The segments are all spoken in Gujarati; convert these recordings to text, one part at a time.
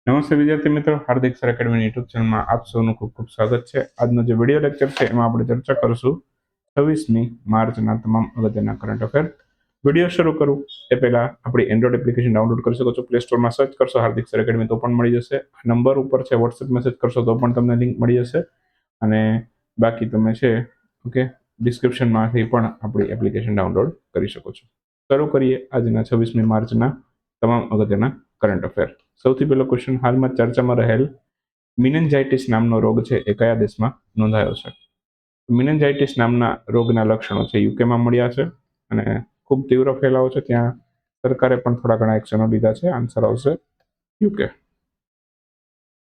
નમસ્તે વિદ્યાર્થી મિત્રો, હાર્દિક સર એકેડમી યુટ્યુબ ચેનલમાં આપ સૌનું ખૂબ ખૂબ સ્વાગત છે। આજનો જે વિડીયો લેક્ચર છે એમાં આપણે ચર્ચા કરીશું 26મી માર્ચના તમામ અગત્યના કરંટ અફેર। વિડીયો શરૂ કરું એ પહેલા આપણી એન્ડ્રોઇડ એપ્લિકેશન ડાઉનલોડ કરી શકો છો। પ્લે સ્ટોરમાં સર્ચ કરશો હાર્દિક સર એકેડમી તો પણ મળી જશે। આ નંબર ઉપર છે, વોટ્સએપ મેસેજ કરશો તો પણ તમને લિંક મળી જશે અને બાકી તમે છે ઓકે ડિસ્ક્રિપ્શનમાંથી પણ આપણી એપ્લિકેશન ડાઉનલોડ કરી શકો છો। શરૂ કરીએ આજના 26મી માર્ચના તમામ અગત્યના કરંટ અફેર। સૌથી પહેલો ક્વેશ્ચન, હાલમાં ચર્ચામાં રહેલ મિનેન્જાઇટિસ નામનો રોગ છે એ કયા દેશમાં નોંધાયો છે? મિનેન્જાઇટિસ નામના રોગના લક્ષણો છે યુકેમાં મળ્યા છે અને ખૂબ તીવ્ર ફેલાવો છે। ત્યાં સરકારે પણ થોડા ઘણા એક્શનો લીધા છે। આન્સર આવશે યુકે।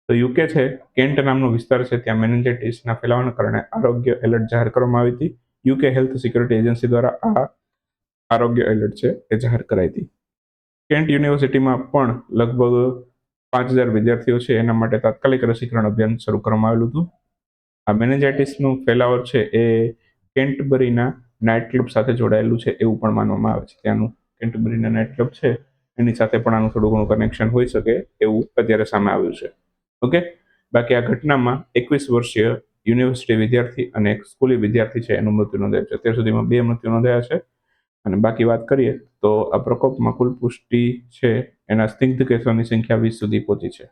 તો યુકે છે, કેન્ટ નામનો વિસ્તાર છે, ત્યાં મેનિન્જાઇટિસના ફેલાવાના કારણે આરોગ્ય એલર્ટ જાહેર કરવામાં આવી હતી। યુકે હેલ્થ સિક્યોરિટી એજન્સી દ્વારા આ આરોગ્ય એલર્ટ છે એ જાહેર કરાઈ હતી। કેન્ટ યુનિવર્સિટીમાં પણ લગભગ 5000 વિદ્યાર્થીઓ છે એના માટે તાત્કાલિક રસીકરણ અભિયાન શરૂ કરવામાં આવેલું હતું। આ મેનેજાઇટિસનું ફેલાવો છે એ કેન્ટબરીના નાઇટ ક્લબ સાથે જોડાયેલું છે એવું પણ માનવામાં આવે છે। ત્યાંનું કેન્ટબરીના નાઇટ ક્લબ છે એની સાથે પણ આનું થોડું ઘણું કનેક્શન હોઈ શકે એવું અત્યારે સામે આવ્યું છે। ઓકે, બાકી આ ઘટનામાં 21 વર્ષીય યુનિવર્સિટી વિદ્યાર્થી અને એક સ્કૂલી વિદ્યાર્થી છે એનું મૃત્યુ નોંધાયું છે। અત્યાર સુધીમાં 2 મૃત્યુ નોંધાયા છે અને બાકી વાત કરીએ તો આ પ્રકોપમાં કુલ પુષ્ટિ છે એના સ્નિગ્ધ કેસોની સંખ્યા 20 સુધી પહોંચી છે।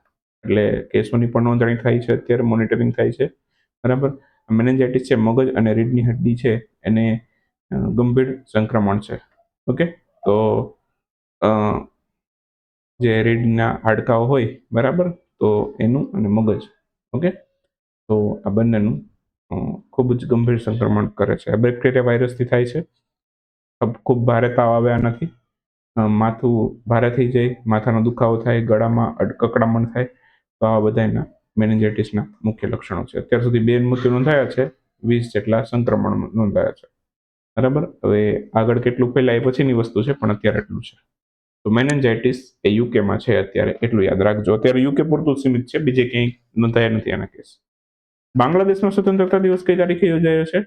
એટલે કેસોની પણ નોંધણી થાય છે, અત્યારે મોનિટરિંગ થાય છે, બરાબર। મેનેન્જાઇટિસ છે મગજ અને રીઢની હડ્ડી છે એને ગંભીર સંક્રમણ છે। ઓકે, તો જે રીઢના હાડકાઓ હોય, બરાબર, તો એનું અને મગજ, ઓકે, તો આ બંનેનું ખૂબ જ ગંભીર સંક્રમણ કરે છે। આ બેક્ટેરિયા વાયરસથી થાય છે। ખૂબ ભારે તાવ આવે આનાથી, માથું ભારે થઈ જાય, માથાનો દુખાવો થાય, ગળામાં કકડામણ થાય, તો આવા બધા એના મેનિન્જાઇટિસના મુખ્ય લક્ષણો છે। અત્યાર સુધી 2 મૃત્યુ નોંધાયા છે, 20 જેટલા સંક્રમણ નોંધાયા છે, બરાબર। હવે આગળ કેટલું ફેલાય પછીની વસ્તુ છે, પણ અત્યારે એટલું છે। તો મેનિન્જાઇટિસ એ યુકેમાં છે અત્યારે, એટલું યાદ રાખજો। અત્યારે યુકે પૂરતું સીમિત છે, બીજે ક્યાંય નોંધાયા નથી આના કેસ। બાંગ્લાદેશનો સ્વતંત્રતા દિવસ કઈ તારીખે યોજાયો છે?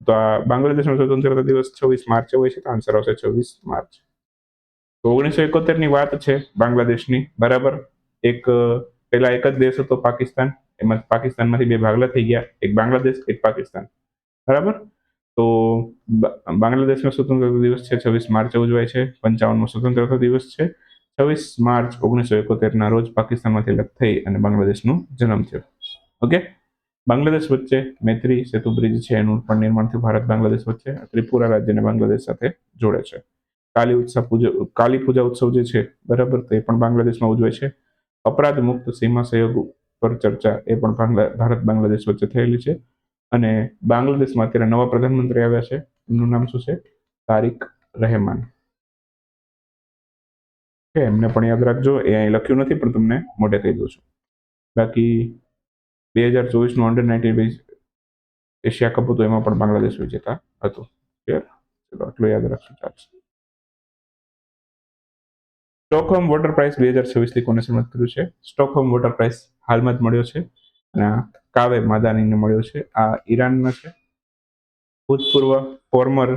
તો આ બાંગ્લાદેશનો સ્વતંત્રતા દિવસ 26 માર્ચે હોય છે, તો આન્સર આવશે 26 માર્ચ। તો 1971ની વાત છે બાંગ્લાદેશની, બરાબર। પહેલા એક જ દેશ હતો પાકિસ્તાન, એમાં પાકિસ્તાનમાંથી 2 ભાગલા થઈ ગયા, એક બાંગ્લાદેશ એક પાકિસ્તાન, બરાબર। તો બાંગ્લાદેશનો સ્વતંત્રતા દિવસ છે 26 માર્ચે ઉજવાય છે। 55મો સ્વતંત્રતા દિવસ છે 26 માર્ચ 1971ના રોજ પાકિસ્તાનમાંથી અલગ થઈ અને બાંગ્લાદેશનું જન્મ થયો। ઓકે, બાંગ્લાદેશ વચ્ચે મૈત્રી સેતુ બ્રિજ છે એનું પણ નિર્માણ થયું ભારત બાંગ્લાદેશ વચ્ચે। ત્રિપુરા રાજ્યને બાંગ્લાદેશ સાથે જોડે છે। કાલી પૂજા ઉત્સવ જે છે, બરાબર, તો એ પણ બાંગ્લાદેશમાં ઉજવાય છે। અપરાધ મુક્ત સીમા સહયોગ પર ચર્ચા એ પણ ભારત બાંગ્લાદેશ વચ્ચે થયેલી છે। અને બાંગ્લાદેશમાં અત્યારે નવા પ્રધાનમંત્રી આવ્યા છે, એમનું નામ શું છે? તારિક રહેમાન। એમને પણ યાદ રાખજો, એ અહીં લખ્યું નથી પણ તમને મોઢે કહી દઉં છું। બાકી 2024નું અંડર-19 એશિયા કપ હતું, એમાં પણ બાંગ્લાદેશ વિજેતા હતું। ક્લિયર? ચલો આટલું યાદ રાખશું, ચાલશે। સ્ટોકહોમ વોટર પ્રાઇઝ 2026થી કોને સન્માનિત કર્યું છે? સ્ટોકહોમ વોટર પ્રાઇઝ હાલમાં જ મળ્યો છે અને કાવે માદાનીને મળ્યો છે। આ ઈરાનના છે, ભૂતપૂર્વ ફોર્મર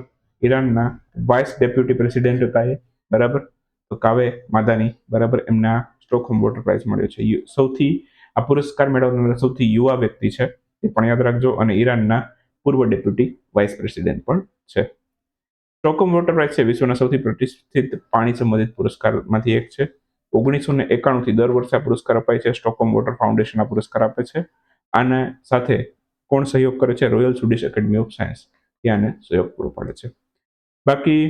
ઈરાનના વાઇસ ડેપ્યુટી પ્રેસિડેન્ટ હતા એ, બરાબર। તો કાવે માદાની, બરાબર, એમને આ સ્ટોકહોમ વોટર પ્રાઇઝ મળ્યો છે। સૌથી આ પુરસ્કાર મેળવનાર સૌથી યુવા વ્યક્તિ છે, એ પણ યાદ રાખજો, અને ઈરાનના પૂર્વ ડેપ્યુટી વાઇસ પ્રેસિડેન્ટ પણ છે। સ્ટોકહોમ વોટર પ્રાઇઝ છે વિશ્વના સૌથી પ્રતિષ્ઠિત પાણી સંબંધિત પુરસ્કારમાંથી એક છે। 1991થી દર વર્ષે આ પુરસ્કાર અપાય છે। સ્ટોકહોમ વોટર ફાઉન્ડેશન આ પુરસ્કાર આપે છે। આના સાથે કોણ સહયોગ કરે છે? Royal Swedish Academy of Science, એ આને સહયોગ પૂરો પાડે છે। બાકી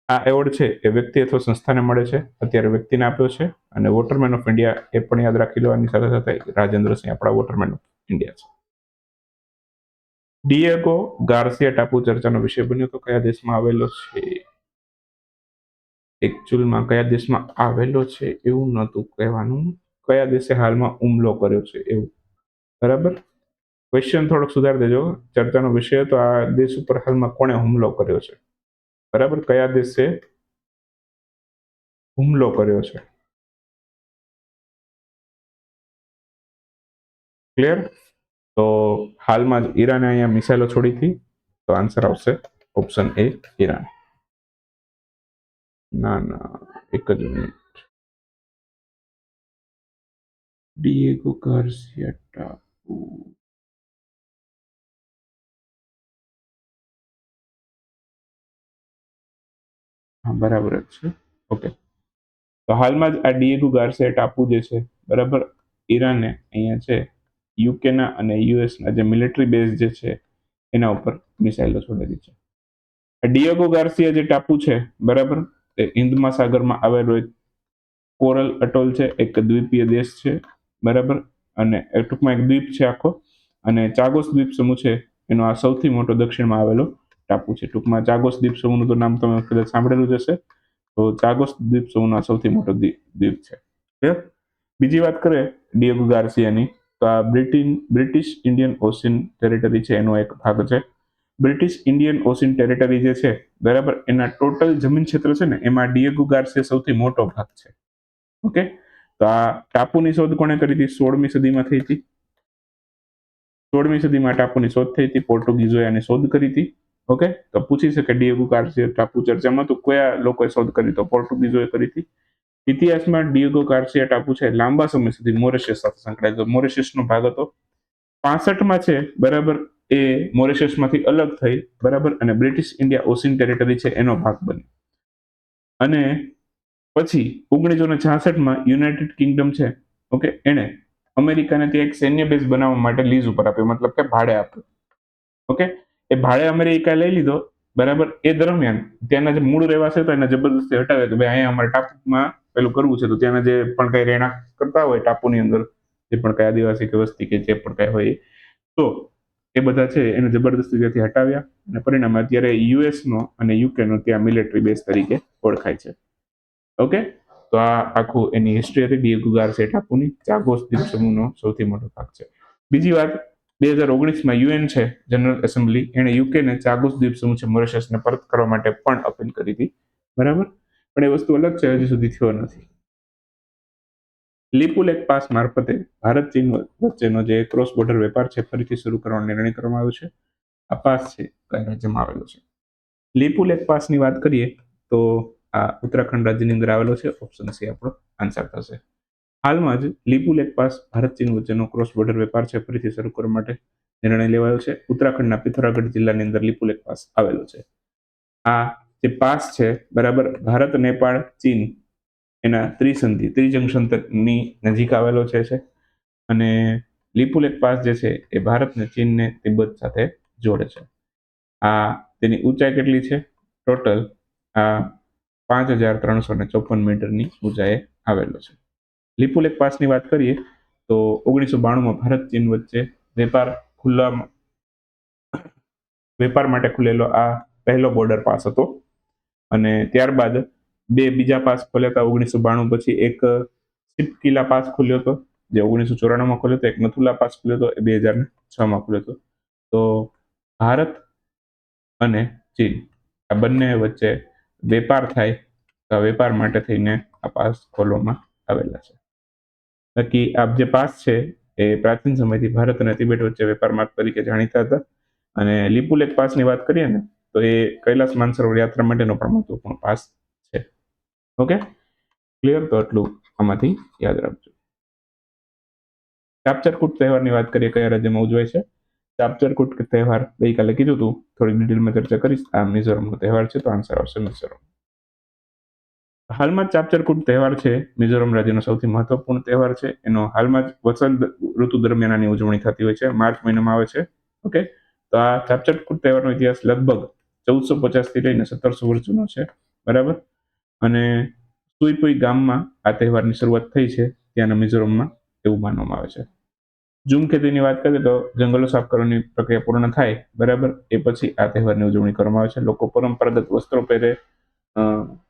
આ એવોર્ડ છે એ વ્યક્તિ અથવા સંસ્થાને મળે છે, અત્યારે વ્યક્તિને આપ્યો છે। અને વોટરમેન ઓફ ઇન્ડિયા એ પણ યાદ રાખી લો, આની સાથે સાથે રાજેન્દ્ર સિંહ આપણા વોટરમેન ઓફ ઇન્ડિયા છે। ડિએગો ગાર્સિયા ટાપુ ચર્ચાનો વિષય બન્યો, તો કયા દેશમાં આવેલો છે? એકચ્યુઅલમાં કયા દેશમાં આવેલો છે એવું નહોતું કહેવાનું, કયા દેશે હાલમાં હુમલો કર્યો છે એવું, બરાબર। ક્વેશ્ચન થોડોક સુધાર દેજો। ચર્ચાનો વિષય હતો આ દેશ ઉપર હાલમાં કોણે હુમલો કર્યો છે, બરાબર, કયા દેશે હુમલો કર્યો છે? ક્લિયર? તો હાલમાં જ ઈરાને અહીંયા મિસાઇલો છોડી હતી, તો આન્સર આવશે ઓપ્શન એ, ઈરાન। ના, એક જ મિનિટ। ડિએગો ગાર્સિયા ટાપુ. હા, બરાબર જ છે. ઓકે, તો હાલમાં જ આ ડિએગો ગાર્સિયા ટાપુ જે છે, બરાબર, ઈરાને અહીંયા છે યુકેના અને યુએસના જે મિલિટરી બેઝ જે છે એના ઉપર મિસાઇલો છોડેલી છે. ડિએગો ગાર્સિયા જે ટાપુ છે, બરાબર, તે હિન્દ મહાસાગરમાં આવેલો એક કોરલ અટોલ છે, એક દ્વીપીય દેશ છે, બરાબર, અને ટૂંકમાં એક દ્વીપ છે આખો, અને ચાગોસ દ્વીપ સમૂહ છે એનો આ સૌથી મોટો દક્ષિણમાં આવેલો ટાપુ છે. ટૂંકમાં ચાગોસ દ્વીપ સમૂહનું તો નામ તમે કદાચ સાંભળેલું જ હશે. તો ચાગોસ દ્વીપ સમૂહનો આ સૌથી મોટો દ્વીપ છે. Clear? બીજી વાત કરીએ ડિએગો ગાર્સિયાની, તો આ બ્રિટિશ ઇન્ડિયન ઓશિયન ટેરિટરી છે એનો એક ભાગ છે. બ્રિટિશ ઇન્ડિયન ઓશિયન ટેરિટરી જે છે, બરાબર, એના ટોટલ જમીન ક્ષેત્ર છે ને એમાં ડિએગો ગાર્સિયા સૌથી મોટો ભાગ છે. ઓકે, તો આ ટાપુની શોધ કોણે કરી હતી? 16મી સદીમાં થઈ હતી. 16મી સદીમાં ટાપુની શોધ થઈ હતી, પોર્ટુગીઝોએ આની શોધ કરી હતી. ઓકે, તો પૂછી શકે ડિએગો ગાર્સિયા ટાપુ ચર્ચામાં તો કયા લોકોએ શોધ કરી? તો પોર્ટુગીઝોએ કરી હતી. ઇતિહાસમાં ડિએગો ગાર્સિયા ટાપુ છે લાંબા સમય સુધી મોરેશિયસ સાથે સંકળાયેલો. મોરેશિયસનો ભાગ હતો. 65માં છે, બરાબર, એ મોરેશિયસમાંથી અલગ થઈ, બરાબર, અને બ્રિટિશ ઇન્ડિયા ઓશિયન ટેરિટરી છે એનો ભાગ બની. અને પછી 1966માં યુનાઇટેડ કિંગડમ છે, ઓકે, એણે અમેરિકાને ત્યાં એક સૈન્ય બેઝ બનાવવા માટે લીઝ ઉપર આપ્યો, મતલબ કે ભાડે આપ્યો. ઓકે, એ ભાડે અમેરિકા લઈ લીધો, બરાબર. એ દરમિયાન ત્યાંના જે મૂળ રહેવાસી હતા એને જબરદસ્તી હટાવ્યા કે ભાઈ અહીંયા અમારે ટાપુમાં પેલું કરવું છે, તો ત્યાંના જે પણ કઈ રહેણાંક કરતા હોય ટાપુની અંદર, જે પણ કઈ આદિવાસી કે વસ્તી કે જે પણ કઈ હોય, તો એ બધા છે એને જબરદસ્તી ત્યાંથી હટાવ્યા, અને પરિણામે અત્યારે યુએસનો અને યુકેનો ત્યાં મિલિટરી બેઝ તરીકે ઓળખાય છે. ઓકે, તો આ આખું એની હિસ્ટ્રી હતી ડિએગો ગાર્સિયા ટાપુની. ચાગોસ દ્વીપ સમૂહનો સૌથી મોટો ભાગ છે. બીજી વાત, 2019માં યુએન છે જનરલ એસેમ્બલી, એણે યુકેને ચાગોસ દ્વીપ સમૂહ છે મોરેશિયસને પરત કરવા માટે પણ અપીલ કરી હતી, બરાબર, પણ એ વસ્તુ અલગ છે, હજી સુધી થયો નથી. લિપુલેક પાસ મારફતે ભારત ચીન વચ્ચેનો જે ક્રોસ બોર્ડર વેપાર છે ફરીથી શરૂ કરવાનો નિર્ણય કરવામાં આવ્યો છે. આ પાસ છે કયા રાજ્યમાં આવેલો છે? લિપુલેક પાસની વાત કરીએ તો આ ઉત્તરાખંડ રાજ્યની અંદર આવેલો છે. ઓપ્શન સી આપણો આન્સર થશે. હાલમાં જ લિપુલેક પાસ ભારત ચીન વચ્ચેનો ક્રોસ બોર્ડર વેપાર છે ફરીથી શરૂ કરવા માટે નિર્ણય લેવાયો છે. ઉત્તરાખંડના પિથોરાગઢ જિલ્લાની અંદર લિપુલેક પાસ આવેલો છે. આ જે પાસ છે, બરાબર, ભારત, નેપાળ, ચીન એના ત્રિજંક્શનની નજીક આવેલો છે, અને લિપુલેક પાસ જે છે એ ભારતને ચીનને તિબ્બત સાથે જોડે છે. આ તેની ઊંચાઈ કેટલી છે? ટોટલ આ 5354 મીટરની ઊંચાઈએ આવેલો છે. લિપુલેક પાસની વાત કરીએ તો 1992માં ભારત ચીન વચ્ચે વેપાર માટે ખુલેલો આ પહેલો બોર્ડર પાસ હતો, અને ત્યારબાદ બે બીજા પાસ ખોલ્યા હતા. 1992 પછી એક સિપકીલા પાસ ખુલ્યો હતો જે 1994માં ખુલ્યો હતો, એક નથુલા પાસ ખુલ્યો હતો એ 2006માં ખુલ્યો હતો. તો ભારત અને ચીન આ બંને વચ્ચે વેપાર થાય, તો વેપાર માટે થઈને આ પાસ ખોલવામાં આવેલા છે. બાકી આ જે પાસ છે એ પ્રાચીન સમયથી ભારત અને તિબેટ વચ્ચે વેપાર માર્ગ તરીકે જાણીતા હતા. અને લિપુલેક પાસની વાત કરીએ ને તો એ કૈલાસ માનસરોવર યાત્રા માટેનો પણ મહત્વપૂર્ણ પાસ છે. Okay, clear? તો એટલું આમાંથી યાદ રાખજો. ચાપચરકૂટ તહેવારની વાત કરીએ કયા રાજ્યમાં ઉજવાય છે? ચાપચરકૂટ તહેવાર ગઈકાલે કીધું હતું, થોડી ડિટેલમાં ચર્ચા કરીશ. આ મિઝોરમનો તહેવાર છે, તો આન્સર આવશે મિઝોરમ. હાલમાં ચાપચરકૂટ તહેવાર છે મિઝોરમ રાજ્યનો સૌથી મહત્વપૂર્ણ તહેવાર છે. એનો હાલમાં જ વસંત ઋતુ દરમિયાન આની ઉજવણી થતી હોય છે, માર્ચ મહિનામાં આવે છે. ઓકે, તો આ ચાપચરકૂટ તહેવારનો ઇતિહાસ લગભગ 1450 થી લઈને 1700 વર્ષ જૂનો છે, બરાબર. અને સુઈપુઈ ગામમાં આ તહેવારની શરૂઆત થઈ છે ત્યાંના મિઝોરમમાં, એવું માનવામાં આવે છે. ઝૂમ ખેતીની વાત કરીએ તો જંગલો સાફ કરવાની પ્રક્રિયા પૂર્ણ થાય, બરાબર, એ પછી આ તહેવારની ઉજવણી કરવામાં આવે છે. લોકો પરંપરાગત વસ્ત્રો પહેરે,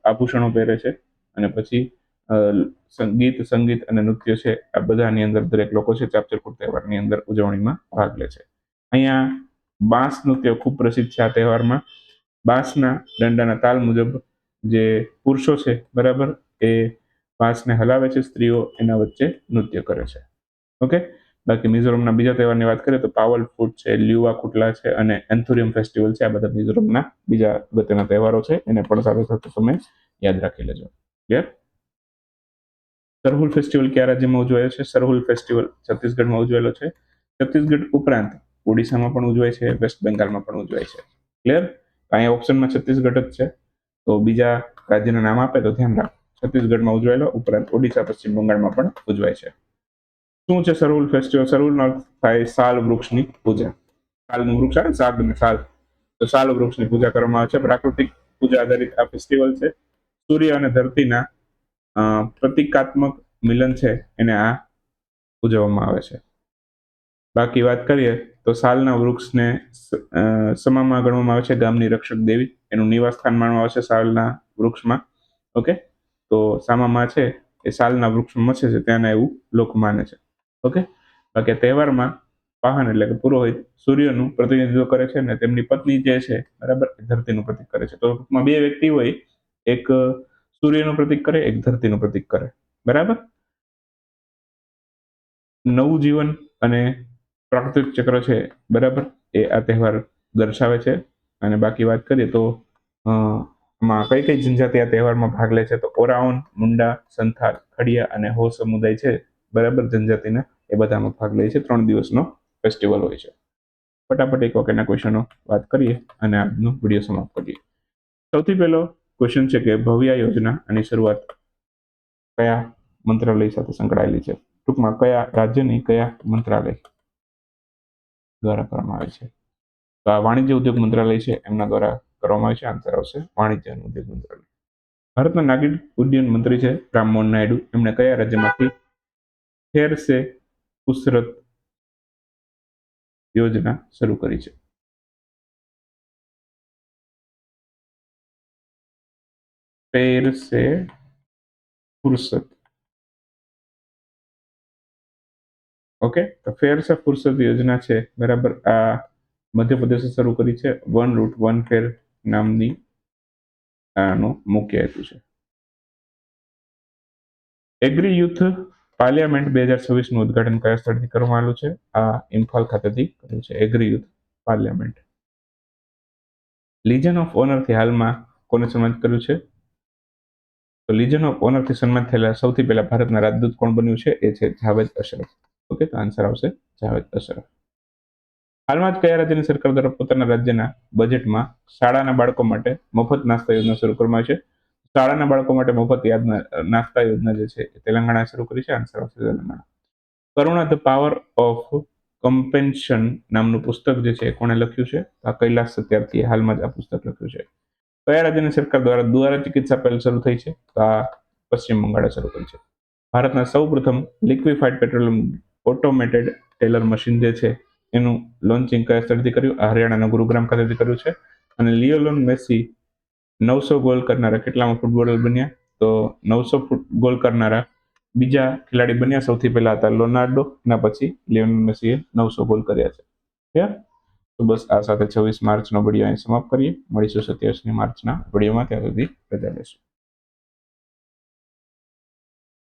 આભૂષણો પહેરે છે, અને પછી સંગીત અને નૃત્ય છે આ બધાની અંદર દરેક લોકો છે ચાપચરકૂટ તહેવારની અંદર ઉજવણીમાં ભાગ લે છે. અહીંયા બાંસ નૃત્ય ખૂબ પ્રસિદ્ધ છે. આ તહેવારમાં બાંસના દંડાના તાલ મુજબ જે પુરુષો છે, બરાબર, એ બાંસને હલાવે છે, સ્ત્રીઓ એના વચ્ચે નૃત્ય કરે છે. ઓકે, બાકી મિઝોરમના બીજા તહેવારની વાત કરીએ તો પાવલ ફૂટ છે, લ્યુવા કુટલા છે, અને એન્થુરિયમ ફેસ્ટિવલ છે. આ બધા મિઝોરમના બીજા અગત્યના તહેવારો છે, એને પણ સાથે સાથે તમે યાદ રાખી લેજો. ક્લિયર? સરહુલ ફેસ્ટિવલ કયા રાજ્યમાં ઉજવાયો છે? સરહુલ ફેસ્ટિવલ છત્તીસગઢમાં ઉજવાયેલો છે. છત્તીસગઢ ઉપરાંત ઓડિશામાં પણ ઉજવાય છે, વેસ્ટ બેંગાલમાં પણ ઉજવાય છે. ક્લિયર? અહીંયા ઓપ્શનમાં છત્તીસગઢ જ છે, તો બીજા રાજ્યના નામ આપે તો ધ્યાન રાખો. છત્તીસગઢમાં ઉજવાયેલો ઉપરાંત ઓડિશા, પશ્ચિમ બંગાળમાં પણ ઉજવાય છે. શું છે સરહુલ ફેસ્ટિવલ? સરહુલનો અર્થ થાય સાલ વૃક્ષની પૂજા. સાલનું વૃક્ષ આવે ને, સાગ અને સાલ, તો સાલ વૃક્ષની પૂજા કરવામાં આવે છે. પ્રાકૃતિક પૂજા આધારિત આ ફેસ્ટિવલ છે. સૂર્ય અને ધરતીના પ્રતિકાત્મક મિલન છે એને આ ઉજવવામાં આવે છે. બાકી વાત કરીએ તો સાલના વૃક્ષને સમામાં ગણવામાં આવે છે ગામની રક્ષક દેવી. એનું નિવાસ સ્થાન માનવામાં આવે છે સાલના વૃક્ષમાં. ઓકે, તો સામામાં છે એ સાલના વૃક્ષમાં મસે છે, ત્યાંના એવું લોકો માને છે. ઓકે, બાકી તહેવારમાં પાહન એટલે કે પુરોહિત સૂર્યનું પ્રતિનિધિત્વ કરે છે અને તેમની પત્ની જે છે બરાબર ધરતીનું પ્રતીક કરે છે. તો ટૂંકમાં બે વ્યક્તિ હોય, એક સૂર્યનું પ્રતીક કરે, એક ધરતીનું પ્રતીક કરે. બરાબર. નવું જીવન અને પ્રાકૃતિક ચક્ર છે બરાબર, એ આ તહેવાર દર્શાવે છે. અને બાકી વાત કરીએ તો માં કઈ કઈ જનજાતિ આ તહેવારમાં ભાગ લે છે? તો ઓરાઓન, મુંડા, સંથાલ, ખડિયા અને હો સમુદાય છે બરાબર જનજાતિના, એ બધામાં ભાગ લે છે. 3 દિવસનો ફેસ્ટિવલ હોય છે. ફટાફટ એક વખતના ક્વેશ્ચનો વાત કરીએ અને આજનો વિડીયો સમાપ્ત કરીએ. સૌથી પહેલો ક્વેશ્ચન છે કે ભવ્યા યોજના આની શરૂઆત કયા મંત્રાલય સાથે સંકળાયેલી છે? ટૂંકમાં કયા રાજ્યની કયા મંત્રાલય દ્વારા કરવામાં આવે છે? તો આ વાણિજ્ય ઉદ્યોગ મંત્રાલય છે એમના દ્વારા કરવામાં આવે છે. આન્સર આવશે વાણિજ્ય અને ઉદ્યોગ મંત્રાલય. ભારતના નાગરિક ઉડ્ડયન મંત્રી છે રામમોહન નાયડુ. એમણે કયા રાજ્યમાંથી ખેર સે ફુરસત યોજના શરૂ કરી છે? ખેર સે ફુરસત. ઓકે, તો ફેર સે ફુરસત યોજના છે બરાબર, આ મધ્યપ્રદેશે શરૂ કરી છે. વન રૂટ વન ફેર નામની આનો મુખ્ય હેતુ છે. એગ્રી યુથ પાર્લિયામેન્ટ 2026 નું ઉદઘાટન કયા સ્થળથી કરવામાં આવ્યું છે? આ ઇમ્ફાલ ખાતેથી કર્યું છે એગ્રી યુથ પાર્લિયામેન્ટ. લીજન ઓફ ઓનરથી હાલમાં કોને સન્માનિત કર્યું છે? તો લીજન ઓફ ઓનરથી સન્માનિત થયેલા સૌથી પહેલા ભારતના રાજદૂત કોણ બન્યું છે? એ છે જાવેદ અશરફ. ઓકે, તો આન્સર આવશે જાવેદ અશરફ. હાલમાં જ કયા રાજ્યની સરકાર દ્વારા પોતાના રાજ્યના બજેટમાં શાળાના બાળકો માટે મફત નાસ્તા યોજના શરૂ કરવામાં આવી છે? શાળાના બાળકો માટે મફત નાસ્તા યોજના જે છે એ તેલંગાણા શરૂ કરી છે. આન્સર આવશે તેલંગાણા. કરુણા ધ પાવર ઓફ કમ્પેન્શન નામનું પુસ્તક જે છે કોણે લખ્યું છે? આ કૈલાસ સત્યાર્થીએ હાલમાં જ આ પુસ્તક લખ્યું છે. કયા રાજ્યની સરકાર દ્વારા ચિકિત્સા પહેલ શરૂ થઈ છે? તો આ પશ્ચિમ બંગાળે શરૂ કરી છે. ભારતના સૌ પ્રથમ liquefied petroleum automated teller machine જે છે એનું લોન્ચિંગ કયા સ્થળથી કર્યું? હરિયાણાના ગુરુગ્રામ ખાતેથી કર્યું છે. અને લિયોનેલ મેસી 900 ગોલ કરનારા કેટલામાં ફૂટબોલર બન્યા? તો 900 ગોલ કરનારા બીજા ખેલાડી બન્યા. સૌથી પહેલા હતા રોનાલ્ડો, એના પછી લિયોનેલ મેસીએ 900 ગોલ કર્યા છે. તો બસ આ સાથે 26 માર્ચનો વિડીયો અહીં સમાપ્ત કરીએ. મળીશું 27 માર્ચના વિડીયોમાં. ત્યાં સુધી રજા લેશું.